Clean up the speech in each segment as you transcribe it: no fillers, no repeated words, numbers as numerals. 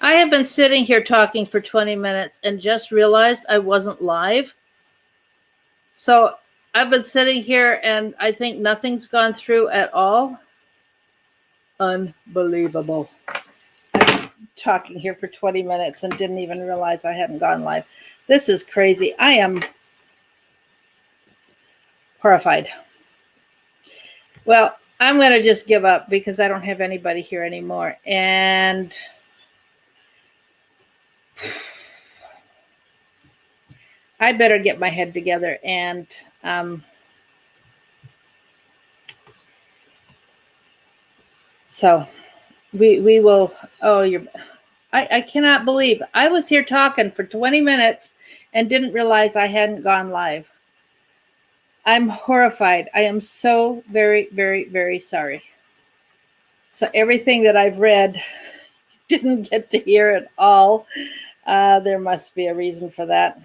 I have been sitting here talking for 20 minutes and just realized I wasn't live. So I've been sitting here and I think nothing's gone through at all. Unbelievable. I'm talking here for 20 minutes and didn't even realize I hadn't gone live. This is crazy. I am horrified. Well, I'm going to just give up because I don't have anybody here anymore. And I better get my head together and so we will. Oh, I cannot believe I was here talking for 20 minutes and didn't realize I hadn't gone live. I'm horrified. I am so very, very, very sorry. So everything that I've read didn't get to hear at all. There must be a reason for that.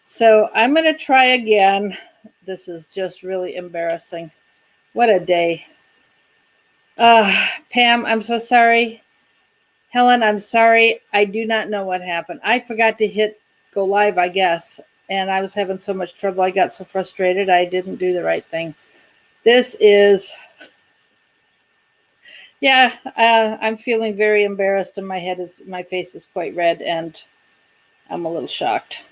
So I'm going to try again. This is just really embarrassing. What a day. Pam, I'm so sorry. Helen, I'm sorry. I do not know what happened. I forgot to hit go live, I guess. And I was having so much trouble. I got so frustrated. I didn't do the right thing. This is, yeah, I'm feeling very embarrassed and my face is quite red and I'm a little shocked.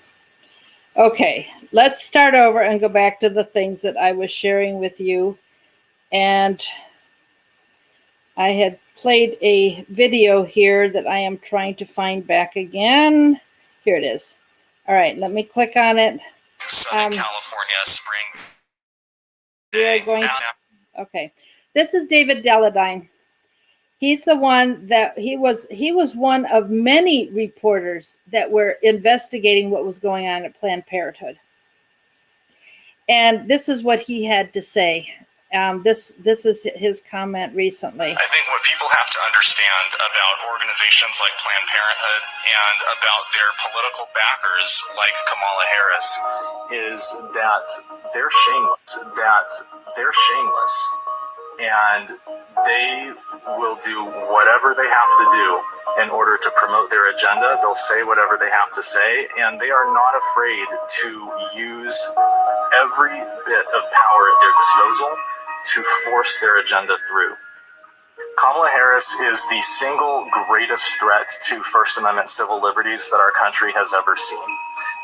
Okay, let's start over and go back to the things that I was sharing with you. And I had played a video here that I am trying to find back again. Here it is. All right, let me click on it. Southern California spring. We're going to, okay, this is David Deladine. He's the one that he was one of many reporters that were investigating what was going on at Planned Parenthood. And this is what he had to say. This is his comment recently. I think what people have to understand about organizations like Planned Parenthood and about their political backers like Kamala Harris is that they're shameless. And they will do whatever they have to do in order to promote their agenda. They'll say whatever they have to say, and they are not afraid to use every bit of power at their disposal to force their agenda through. Kamala Harris is the single greatest threat to First Amendment civil liberties that our country has ever seen.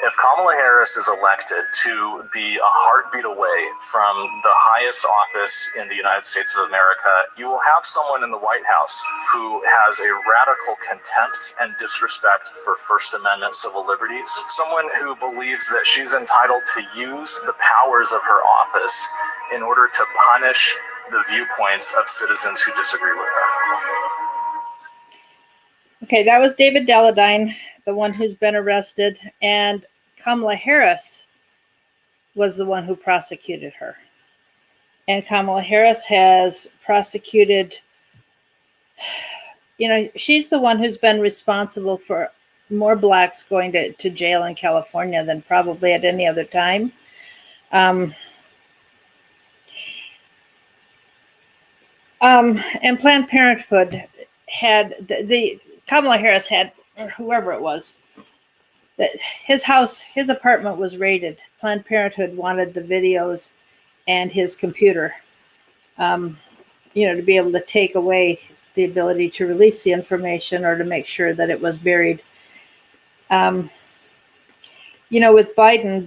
If Kamala Harris is elected to be a heartbeat away from the highest office in the United States of America, you will have someone in the White House who has a radical contempt and disrespect for First Amendment civil liberties, someone who believes that she's entitled to use the powers of her office in order to punish the viewpoints of citizens who disagree with her. Okay, that was David Deladine, the one who's been arrested, and Kamala Harris was the one who prosecuted her. And Kamala Harris has prosecuted, she's the one who's been responsible for more blacks going to jail in California than probably at any other time. And Planned Parenthood had the Kamala Harris had, or whoever it was, that his apartment was raided. Planned Parenthood wanted the videos and his computer, to be able to take away the ability to release the information or to make sure that it was buried. With Biden,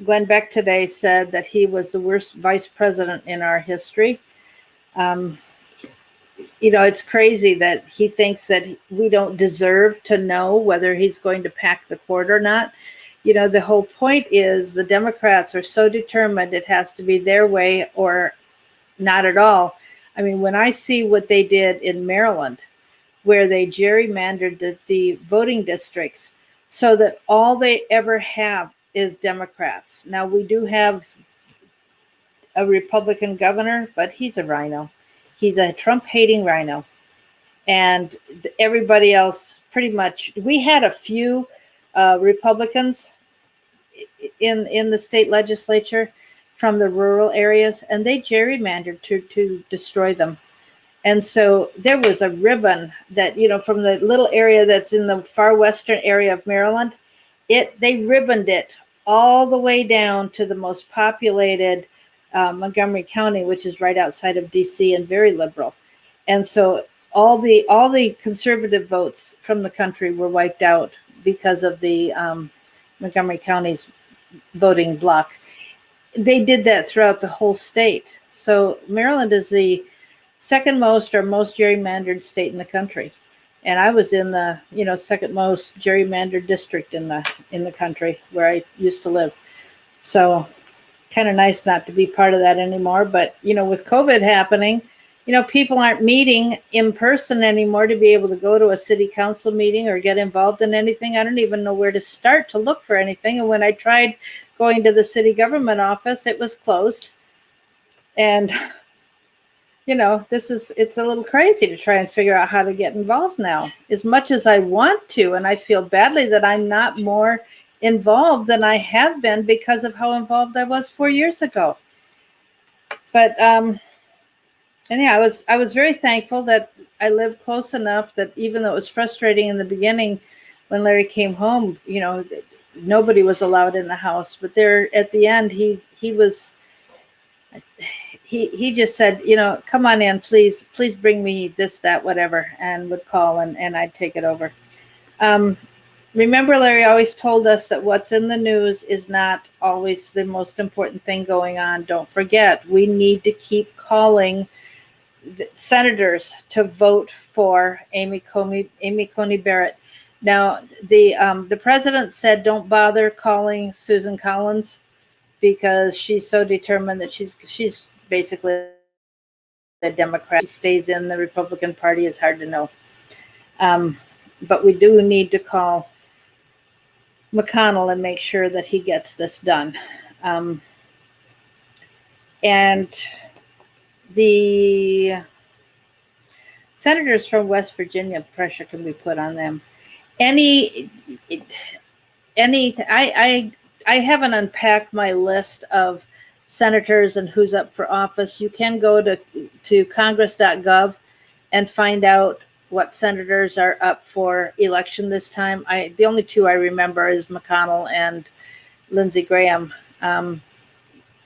Glenn Beck today said that he was the worst vice president in our history. It's crazy that he thinks that we don't deserve to know whether he's going to pack the court or not. The whole point is the Democrats are so determined it has to be their way or not at all. I mean, when I see what they did in Maryland, where they gerrymandered the voting districts so that all they ever have is Democrats. Now, we do have a Republican governor, but he's a rhino. He's a Trump-hating rhino. And everybody else, pretty much, we had a few Republicans in the state legislature from the rural areas, and they gerrymandered to destroy them. And so there was a ribbon that, from the little area that's in the far western area of Maryland, they ribboned it all the way down to the most populated Montgomery County, which is right outside of DC and very liberal. And so all the conservative votes from the country were wiped out because of the Montgomery County's voting bloc. They did that throughout the whole state. So Maryland is the second most or most gerrymandered state in the country. And I was in the, second most gerrymandered district in the country where I used to live. So kind of nice not to be part of that anymore. But, with COVID happening, people aren't meeting in person anymore to be able to go to a city council meeting or get involved in anything. I don't even know where to start to look for anything. And when I tried going to the city government office, it was closed. And it's a little crazy to try and figure out how to get involved now. As much as I want to, and I feel badly that I'm not more involved than I have been because of how involved I was 4 years ago. But anyhow, I was very thankful that I lived close enough that even though it was frustrating in the beginning when Larry came home, nobody was allowed in the house. But there at the end, he just said, come on in, please bring me this, that, whatever, and would call and I'd take it over. Remember, Larry always told us that what's in the news is not always the most important thing going on. Don't forget, we need to keep calling the senators to vote for Amy Coney Barrett. Now, the president said don't bother calling Susan Collins because she's so determined that she's basically a Democrat. She stays in the Republican Party is hard to know. But we do need to call McConnell and make sure that he gets this done. And the senators from West Virginia, pressure can be put on them. I haven't unpacked my list of senators and who's up for office. You can go to congress.gov and find out what senators are up for election this time. The only two I remember is McConnell and Lindsey Graham.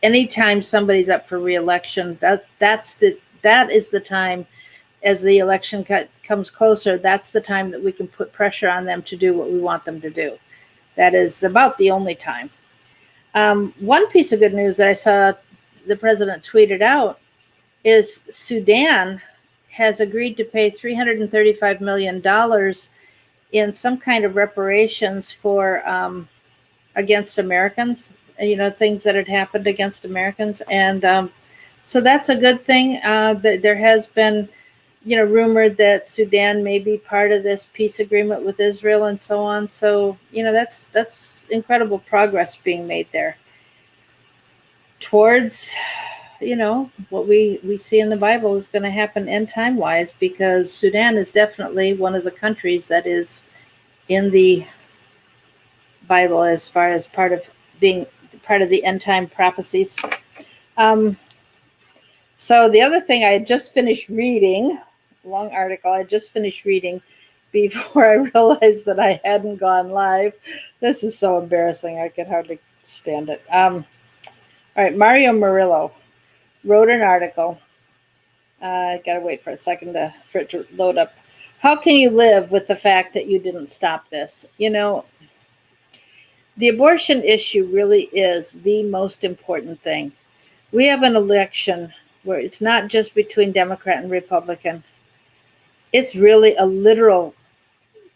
Anytime somebody's up for re-election, that is the time, as the election comes closer, that's the time that we can put pressure on them to do what we want them to do. That is about the only time. One piece of good news that I saw the president tweeted out is Sudan has agreed to pay $335 million in some kind of reparations for against Americans, things that had happened against Americans. And so that's a good thing. There has been, rumored that Sudan may be part of this peace agreement with Israel and so on. So, that's incredible progress being made there towards, what we see in the Bible is going to happen end time wise, because Sudan is definitely one of the countries that is in the Bible as far as part of being part of the end time prophecies. So the other thing I had just finished reading, long article I just finished reading before I realized that I hadn't gone live. This is so embarrassing. I could hardly stand it. All right, Mario Murillo wrote an article. I gotta wait for a second for it to load up. How can you live with the fact that you didn't stop this? The abortion issue really is the most important thing. We have an election where it's not just between Democrat and Republican. It's really a literal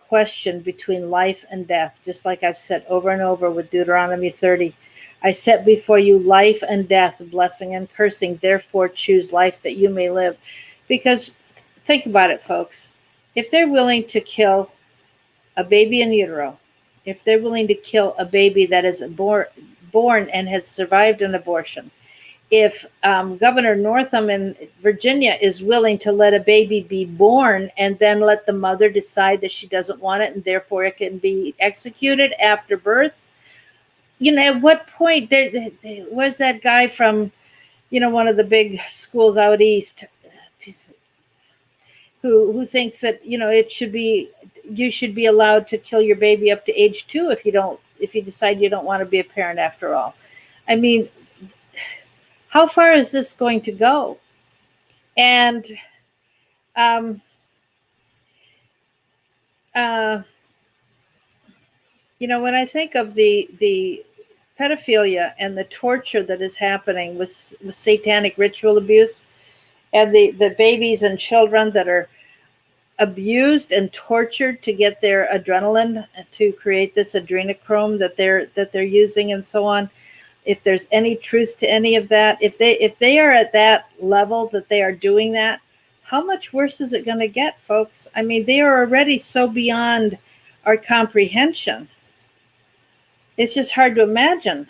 question between life and death, just like I've said over and over with Deuteronomy 30. I set before you life and death, blessing and cursing. Therefore, choose life that you may live. Because think about it, folks. If they're willing to kill a baby in utero, if they're willing to kill a baby that is born and has survived an abortion, if Governor Northam in Virginia is willing to let a baby be born and then let the mother decide that she doesn't want it and therefore it can be executed after birth, at what point there was that guy from, one of the big schools out east, who thinks that, you should be allowed to kill your baby up to age 2 if you decide you don't want to be a parent after all. I mean, how far is this going to go? And um, uh, when I think of the pedophilia and the torture that is happening with satanic ritual abuse, and the babies and children that are abused and tortured to get their adrenaline, to create this adrenochrome that they're using, and so on. If there's any truth to any of that, if they are at that level that they are doing that, how much worse is it going to get, folks? I mean, they are already so beyond our comprehension. It's just hard to imagine.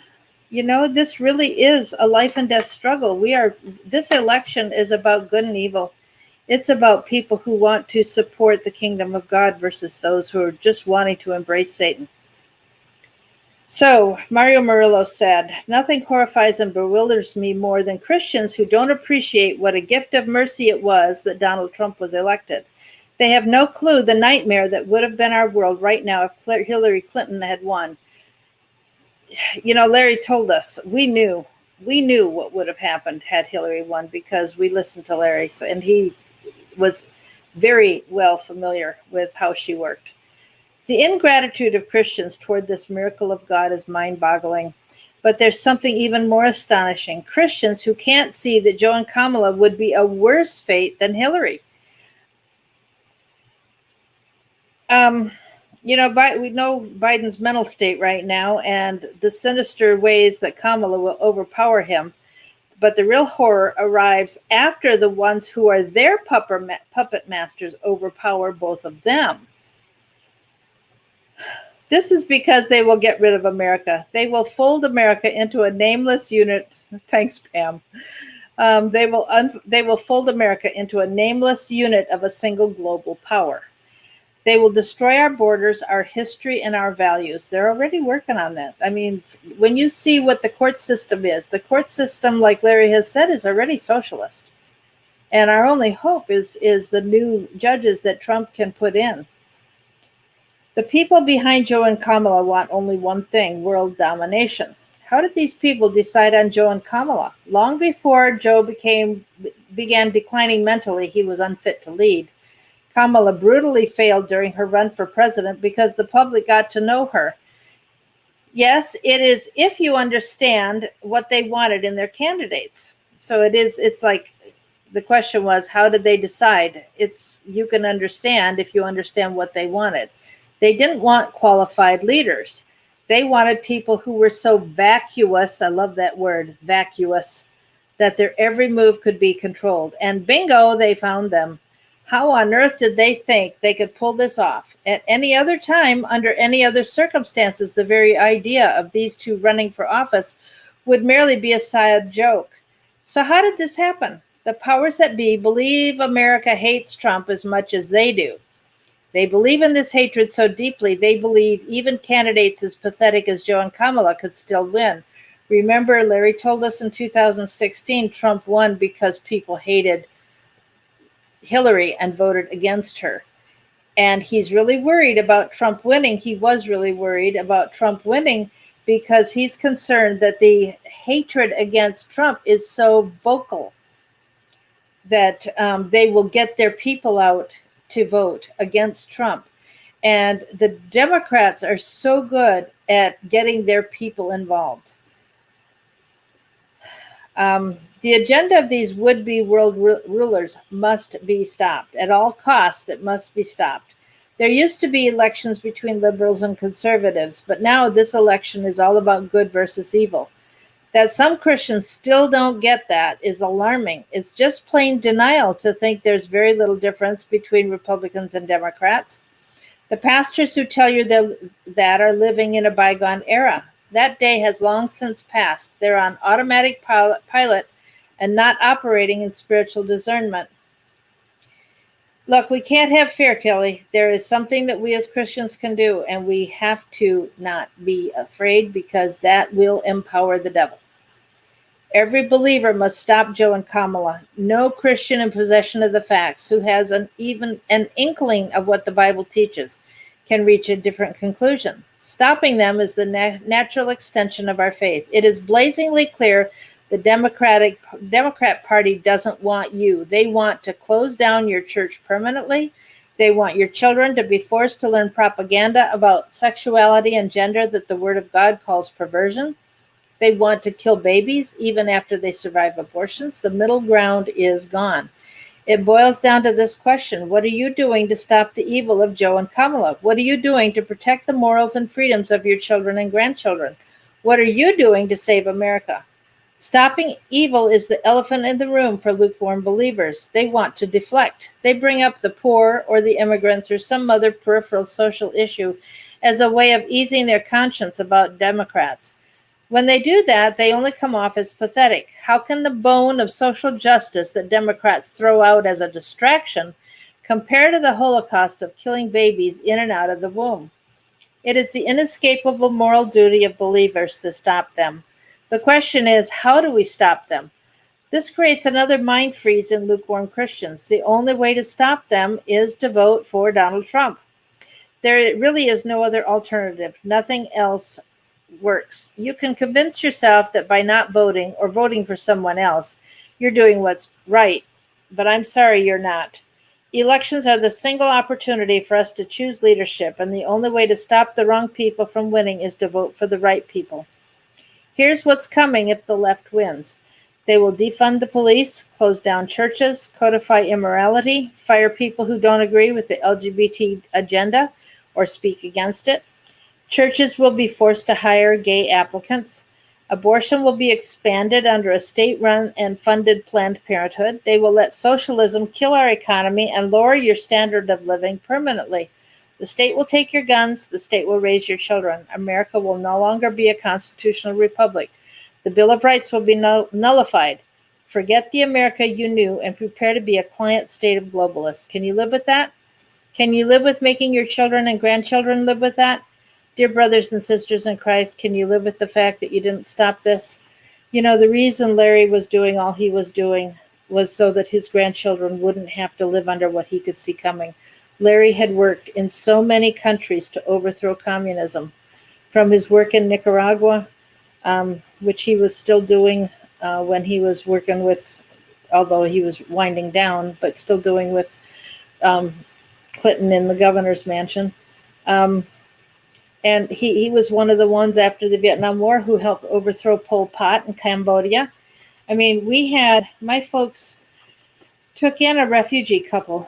This really is a life and death struggle. This election is about good and evil. It's about people who want to support the kingdom of God versus those who are just wanting to embrace Satan. So, Mario Murillo said, "Nothing horrifies and bewilders me more than Christians who don't appreciate what a gift of mercy it was that Donald Trump was elected. They have no clue the nightmare that would have been our world right now if Hillary Clinton had won." Larry told us we knew what would have happened had Hillary won, because we listened to Larry, and he was very well familiar with how she worked. The ingratitude of Christians toward this miracle of God is mind-boggling. But there's something even more astonishing. Christians who can't see that Joe and Kamala would be a worse fate than Hillary. We know Biden's mental state right now and the sinister ways that Kamala will overpower him. But the real horror arrives after the ones who are their puppet masters overpower both of them. This is because they will get rid of America. They will fold America into a nameless unit. Thanks, Pam. They will fold America into a nameless unit of a single global power. They will destroy our borders, our history, and our values. They're already working on that. I mean, when you see what the court system is, the court system, like Larry has said, is already socialist. And our only hope is the new judges that Trump can put in. The people behind Joe and Kamala want only one thing: world domination. How did these people decide on Joe and Kamala? Long before Joe began declining mentally, he was unfit to lead. Kamala brutally failed during her run for president because the public got to know her. Yes, it is if you understand what they wanted in their candidates. So it's like the question was, how did they decide? You can understand if you understand what they wanted. They didn't want qualified leaders. They wanted people who were so vacuous, I love that word, vacuous, that their every move could be controlled. And bingo, they found them. How on earth did they think they could pull this off? At any other time, under any other circumstances, the very idea of these two running for office would merely be a sad joke. So how did this happen? The powers that be believe America hates Trump as much as they do. They believe in this hatred so deeply, they believe even candidates as pathetic as Joe and Kamala could still win. Remember, Larry told us in 2016, Trump won because people hated Hillary and voted against her. And he's really worried about Trump winning. He was really worried about Trump winning because he's concerned that the hatred against Trump is so vocal that they will get their people out to vote against Trump. And the Democrats are so good at getting their people involved. The agenda of these would-be world rulers must be stopped. At all costs, it must be stopped. There used to be elections between liberals and conservatives, but now this election is all about good versus evil. That some Christians still don't get that is alarming. It's just plain denial to think there's very little difference between Republicans and Democrats. The pastors who tell you that are living in a bygone era. That day has long since passed. They're on automatic pilot and not operating in spiritual discernment. Look, we can't have fear, Kelly. There is something that we as Christians can do, and we have to not be afraid because that will empower the devil. Every believer must stop Joe and Kamala. No Christian in possession of the facts who has even an inkling of what the Bible teaches can reach a different conclusion. Stopping them is the natural extension of our faith. It is blazingly clear the Democrat Party doesn't want you. They want to close down your church permanently. They want your children to be forced to learn propaganda about sexuality and gender that the Word of God calls perversion. They want to kill babies even after they survive abortions. The middle ground is gone. It boils down to this question: what are you doing to stop the evil of Joe and Kamala? What are you doing to protect the morals and freedoms of your children and grandchildren? What are you doing to save America? Stopping evil is the elephant in the room for lukewarm believers. They want to deflect. They bring up the poor or the immigrants or some other peripheral social issue as a way of easing their conscience about Democrats. When they do that, they only come off as pathetic. How can the bone of social justice that Democrats throw out as a distraction compare to the Holocaust of killing babies in and out of the womb? It is the inescapable moral duty of believers to stop them. The question is, how do we stop them? This creates another mind freeze in lukewarm Christians. The only way to stop them is to vote for Donald Trump. There really is no other alternative. Nothing else works. You can convince yourself that by not voting or voting for someone else, you're doing what's right, but I'm sorry you're not. Elections are the single opportunity for us to choose leadership, and the only way to stop the wrong people from winning is to vote for the right people. Here's what's coming if the left wins. They will defund the police, close down churches, codify immorality, fire people who don't agree with the LGBT agenda or speak against it. Churches will be forced to hire gay applicants. Abortion will be expanded under a state-run and funded Planned Parenthood. They will let socialism kill our economy and lower your standard of living permanently. The state will take your guns. The state will raise your children. America will no longer be a constitutional republic. The Bill of Rights will be nullified. Forget the America you knew and prepare to be a client state of globalists. Can you live with that? Can you live with making your children and grandchildren live with that? Dear brothers and sisters in Christ, can you live with the fact that you didn't stop this? You know, the reason Larry was doing all he was doing was so that his grandchildren wouldn't have to live under what he could see coming. Larry had worked in so many countries to overthrow communism, from his work in Nicaragua, which he was still doing when he was working with, although he was winding down, but still doing with Clinton in the governor's mansion. And he was one of the ones after the Vietnam War who helped overthrow Pol Pot in Cambodia. I mean, my folks took in a refugee couple.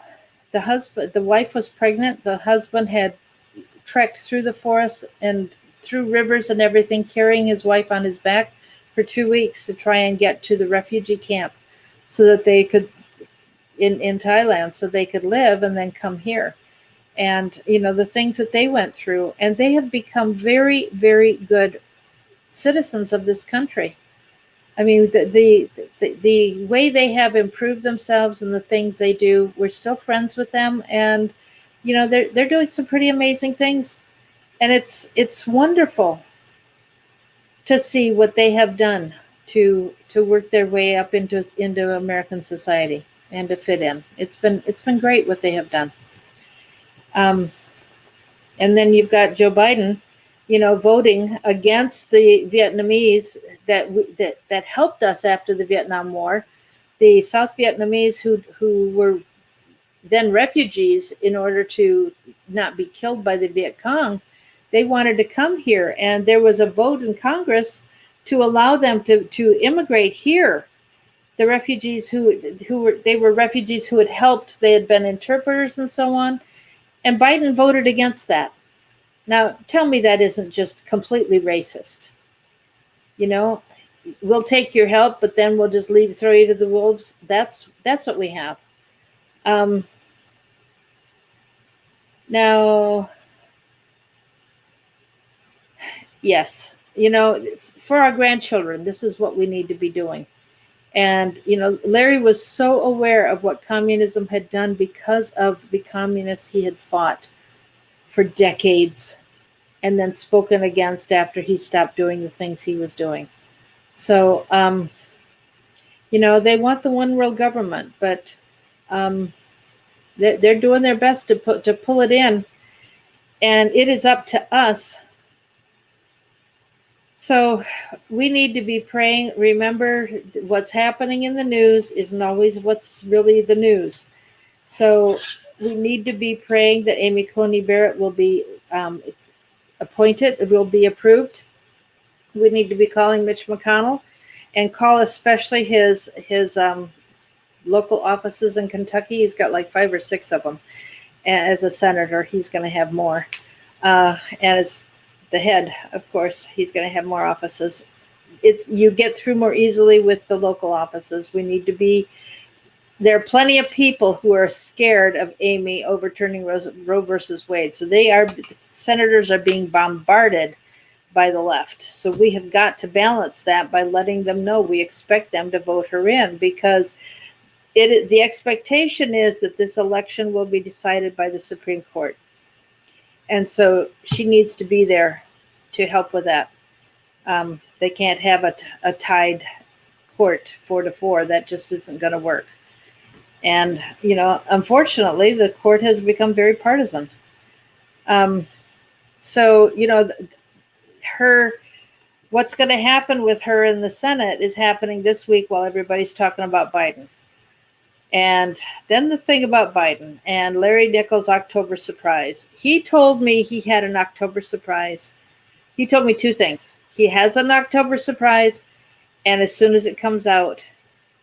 The wife was pregnant. The husband had trekked through the forest and through rivers and everything, carrying his wife on his back for 2 weeks to try and get to the refugee camp so that they could, in Thailand, so they could live and then come here. And, you know, the things that they went through, and they have become very, very good citizens of this country. I mean, the way they have improved themselves and the things they do, we're still friends with them. And, you know, they're doing some pretty amazing things. And it's wonderful to see what they have done to work their way up into American society and to fit in. It's been great what they have done. And then you've got Joe Biden, you know, voting against the Vietnamese that helped us after the Vietnam War, the South Vietnamese who were then refugees in order to not be killed by the Viet Cong. They wanted to come here, and there was a vote in Congress to allow them to immigrate here. The refugees they were refugees who had helped. They had been interpreters and so on. And Biden voted against that. Now, tell me that isn't just completely racist. You know, we'll take your help, but then we'll just throw you to the wolves. That's what we have. Now, yes, you know, for our grandchildren, this is what we need to be doing. And, you know, Larry was so aware of what communism had done because of the communists he had fought for decades and then spoken against after he stopped doing the things he was doing. So They want the one world government, but they're doing their best to pull it in, and it is up to us. So we need to be praying. Remember, what's happening in the news isn't always what's really the news. So we need to be praying that Amy Coney Barrett will be appointed, will be approved. We need to be calling Mitch McConnell, and call especially his local offices in Kentucky. He's got like 5 or 6 of them. And as a senator, he's going to have more. And as the head, of course, he's going to have more offices. You get through more easily with the local offices. We need to be. There are plenty of people who are scared of Amy overturning Roe versus Wade. So senators are being bombarded by the left. So we have got to balance that by letting them know we expect them to vote her in, because the expectation is that this election will be decided by the Supreme Court. And so she needs to be there to help with that. They can't have a tied court 4-4. That just isn't going to work. And, unfortunately, the court has become very partisan. So, what's going to happen with her in the Senate is happening this week while everybody's talking about Biden. And then the thing about Biden and Larry Nichols' October surprise. He told me he had an October surprise. He told me 2 things. He has an October surprise, and as soon as it comes out,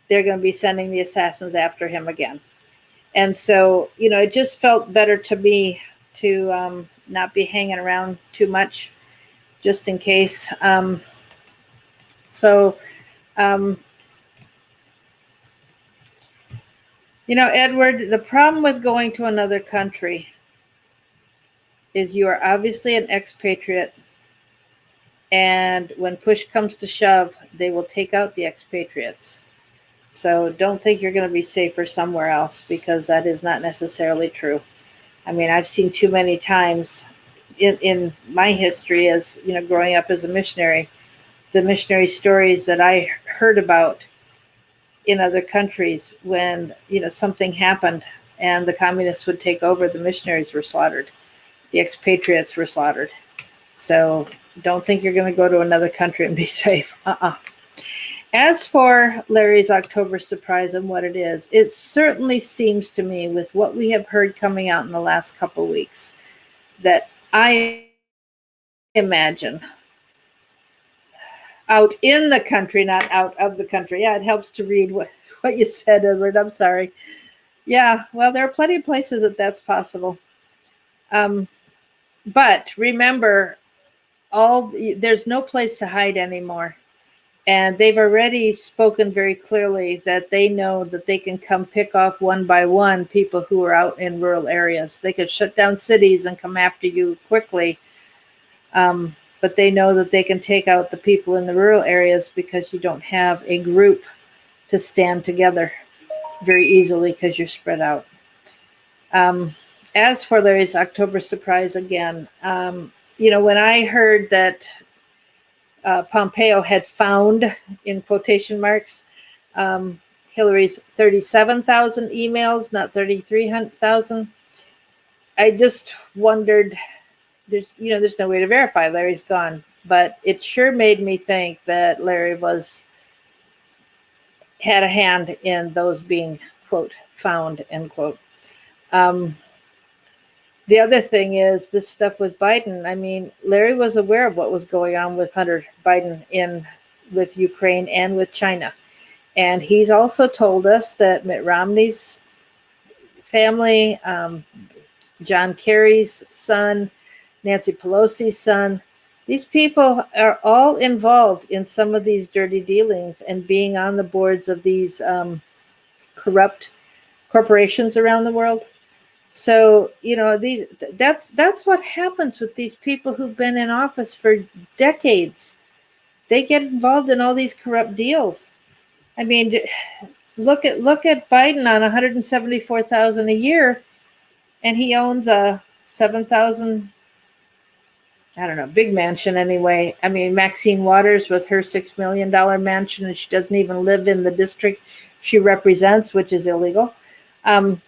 they're going to be sending the assassins after him again. And so, it just felt better to me to not be hanging around too much, just in case. Edward, the problem with going to another country is you are obviously an expatriate, and when push comes to shove, they will take out the expatriates. So don't think you're going to be safer somewhere else, because that is not necessarily true. I mean, I've seen too many times in my history as, growing up as a missionary, the missionary stories that I heard about in other countries when, something happened and the communists would take over, the missionaries were slaughtered. The expatriates were slaughtered. So don't think you're going to go to another country and be safe. As for Larry's October surprise and what it is, it certainly seems to me, with what we have heard coming out in the last couple of weeks, that I imagine out in the country, not out of the country. Yeah, it helps to read what you said, Edward. I'm sorry. Yeah, well, there are plenty of places that's possible. But remember, there's no place to hide anymore. And they've already spoken very clearly that they know that they can come pick off one by one people who are out in rural areas. They could shut down cities and come after you quickly. But they know that they can take out the people in the rural areas because you don't have a group to stand together very easily because you're spread out. As for Larry's October surprise, again, when I heard that Pompeo had found, in quotation marks, Hillary's 37,000 emails, not 33,000, I just wondered, there's no way to verify. Larry's gone, but it sure made me think that Larry had a hand in those being, quote, found, end quote. The other thing is this stuff with Biden. I mean, Larry was aware of what was going on with Hunter Biden with Ukraine and with China. And he's also told us that Mitt Romney's family, John Kerry's son, Nancy Pelosi's son, these people are all involved in some of these dirty dealings and being on the boards of these corrupt corporations around the world. So, that's what happens with these people who've been in office for decades. They get involved in all these corrupt deals. I mean, look at Biden on $174,000 a year, and he owns a 7,000, I don't know, big mansion anyway. I mean, Maxine Waters with her $6 million mansion, and she doesn't even live in the district she represents, which is illegal. And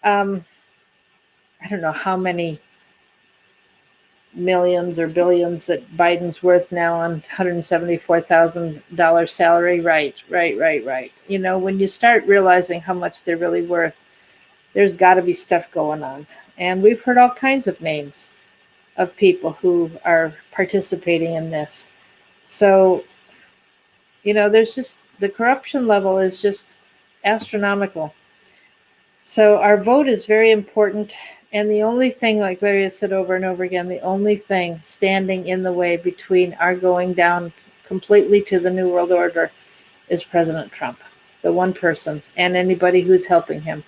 I don't know how many millions or billions that Biden's worth now on $174,000 salary. Right. You know, when you start realizing how much they're really worth, there's got to be stuff going on. And we've heard all kinds of names of people who are participating in this. So, you know, there's just the corruption level is just astronomical. So our vote is very important. And the only thing, like Larry has said over and over again, the only thing standing in the way between our going down completely to the New World Order is President Trump, the one person, and anybody who's helping him.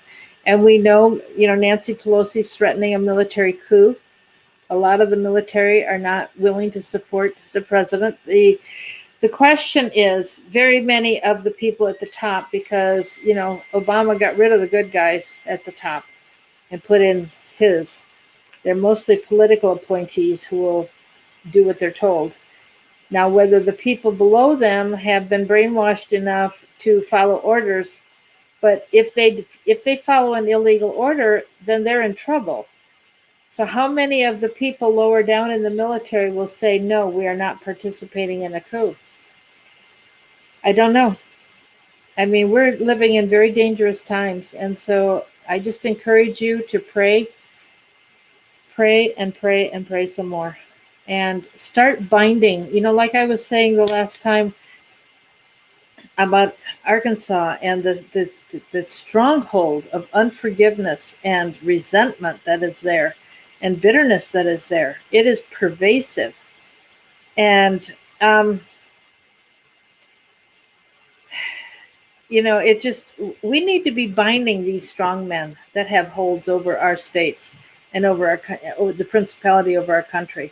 And we know, you know, Nancy Pelosi's threatening a military coup. A lot of the military are not willing to support the president. The question is, very many of the people at the top, because, you know, Obama got rid of the good guys at the top and put in his. They're mostly political appointees who will do what they're told. Now, whether the people below them have been brainwashed enough to follow orders, but if they follow an illegal order, then they're in trouble. So how many of the people lower down in the military will say, no, we are not participating in a coup? I don't know. I mean, we're living in very dangerous times. And so I just encourage you to pray and pray some more. And start binding. You know, like I was saying the last time about Arkansas and the stronghold of unforgiveness and resentment that is there and bitterness that is there. It is pervasive. And, you know, it just, we need to be binding these strong men that have holds over our states and over the principality over our country.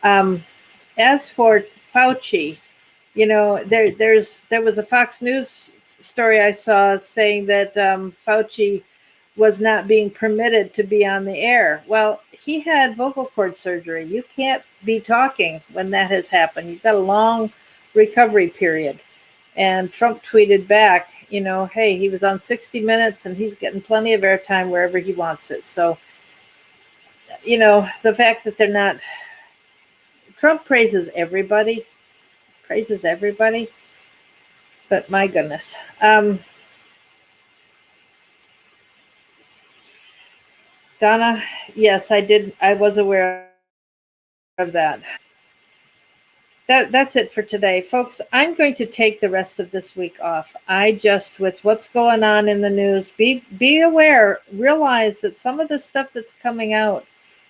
As for Fauci, you know, there was a Fox News story I saw saying that Fauci was not being permitted to be on the air. Well, he had vocal cord surgery. You can't be talking when that has happened. You've got a long recovery period. And Trump tweeted back, you know, hey, he was on 60 Minutes and he's getting plenty of airtime wherever he wants it. So, you know, the fact that they're not, Trump praises everybody, but my goodness. Donna, yes, I did. I was aware of that. That's it for today, folks. I'm going to take the rest of this week off. I just, with what's going on in the news, be aware, realize that some of the stuff that's coming out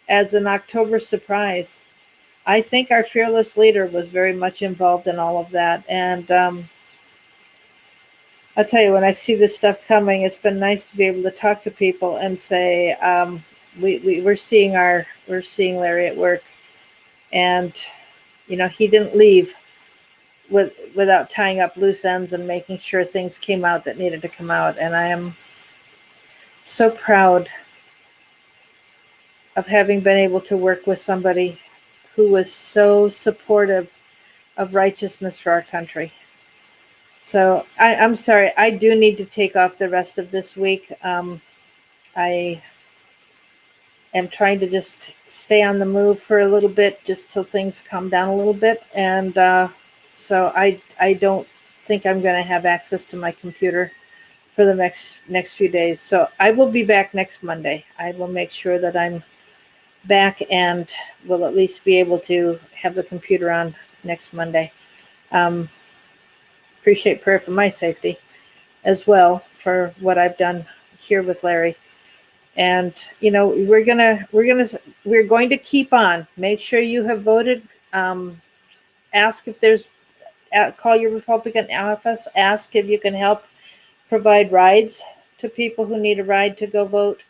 as an October surprise, I think our fearless leader was very much involved in all of that. And I'll tell you, when I see this stuff coming, it's been nice to be able to talk to people and say, we're seeing Larry at work, and you know, he didn't leave without tying up loose ends and making sure things came out that needed to come out. And I am so proud of having been able to work with somebody who was so supportive of righteousness for our country. So I'm sorry, I do need to take off the rest of this week. I am trying to just stay on the move for a little bit, just till things calm down a little bit. And so I don't think I'm going to have access to my computer for the next few days. So I will be back next Monday. I will make sure that I'm back and will at least be able to have the computer on next Monday. Appreciate prayer for my safety as well, for what I've done here with Larry. And you know, we're going to keep on. Make sure you have voted. Ask if there's, call your Republican office. Ask if you can help provide rides to people who need a ride to go vote.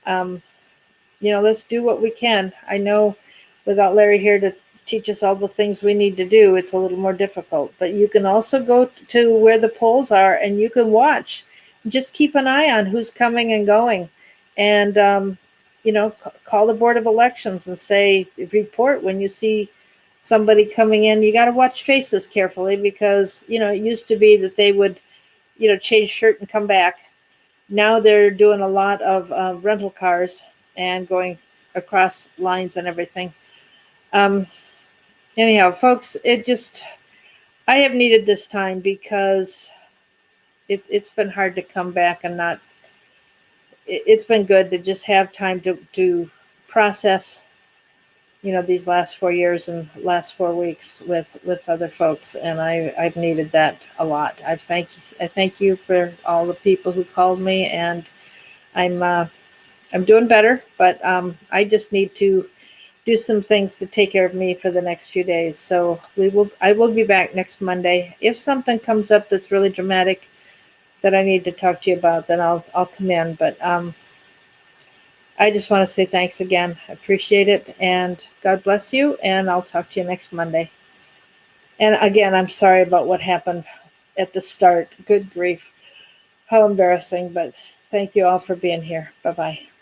You know, let's do what we can. I know without Larry here to teach us all the things we need to do, it's a little more difficult. But you can also go to where the polls are and you can watch. Just keep an eye on who's coming and going. And, call the Board of Elections and say, report when you see somebody coming in. You got to watch faces carefully because, it used to be that they would, change shirt and come back. Now they're doing a lot of rental cars and going across lines and everything. Anyhow, folks, I have needed this time because it's been hard to come back and not. It's been good to just have time to process, these last 4 years and last 4 weeks with other folks, and I've needed that a lot. I thank you for all the people who called me, and I'm doing better, but I just need to do some things to take care of me for the next few days. So I will be back next Monday. If something comes up that's really dramatic that I need to talk to you about, then I'll come in. But I just want to say thanks again. I appreciate it, and God bless you, and I'll talk to you next Monday. And again, I'm sorry about what happened at the start. Good grief. How embarrassing, but thank you all for being here. Bye-bye.